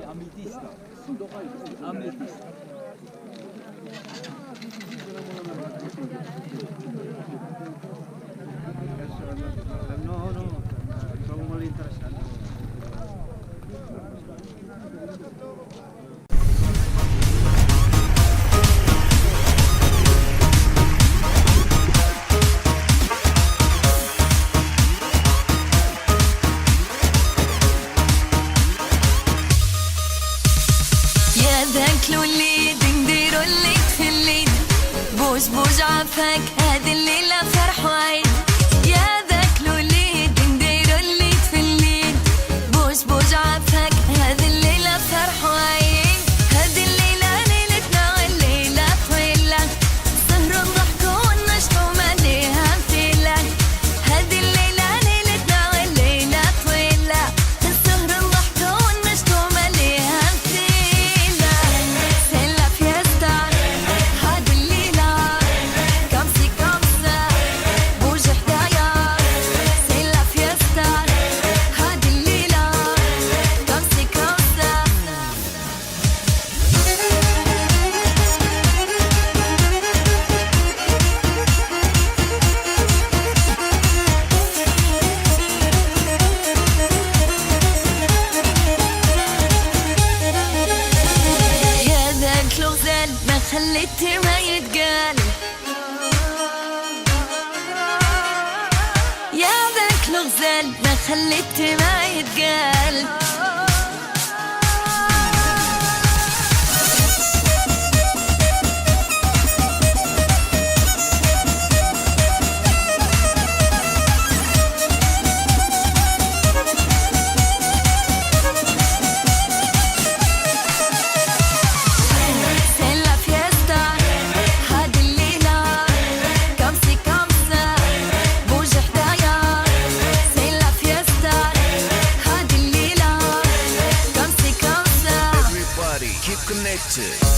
Ametista. Ametista. No, no, trovo molt interessant. ذاك الوليد نديرو اللي تفليد بوز بوز عافاك هاد الليلة فرح وعيد يا ذاك الوليد نديرو اللي تفليد بوز بوز عافاك هاد الليلة فرح وعيد هاد الليلة ليلتنا والليلة طويلة سهر الضحك والنشط وماليها فيلة هاد الليلة ليلتنا والليلة طويلة سهر الضحك والنشط وماليها خليتي ما يتقال يا ذاك الغزال ما خليتي ما يتقال connected.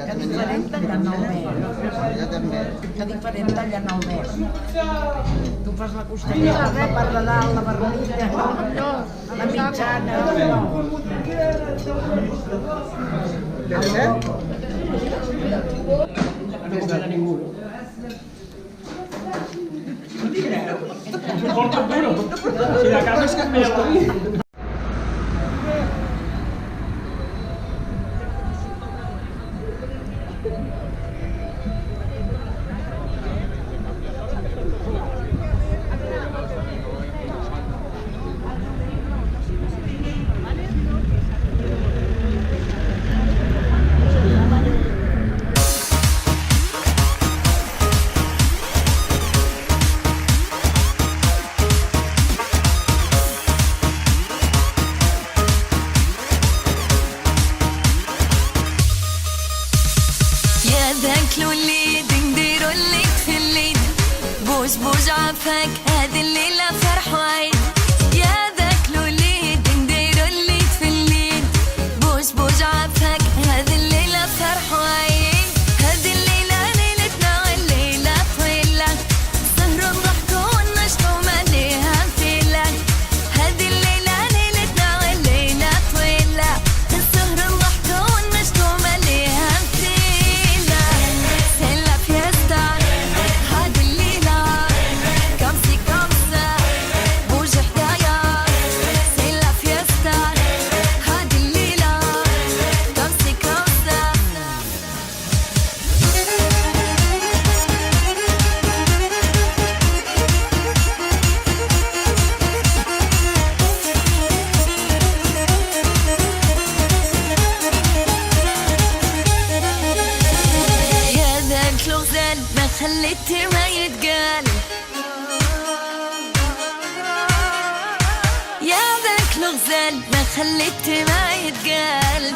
Que diferent tallar 9 metres. Que diferent tallar 9 metres. Tu fas la costellera, la part de dalt, la barbilla, la mitjana, Porta duro. Si la casa es que me voy. ذاك الوليد نديرو اللي تفليد بوز بوز عافاك هاد الليلة فرح وعيد يا ذاك الوليد نديرو اللي تفليد بوز بوز عافاك هاد الليلة فرح وعيد هاد الليلة ليلتنا والليلة طويلة سهر الضحك والنشط وماليها فيلة هاد الليلة ليلتنا والليلة طويلة سهر الضحك والنشط وماليها خليتي ما يتقال يا ذاك الغزال ما خليتي ما يتقال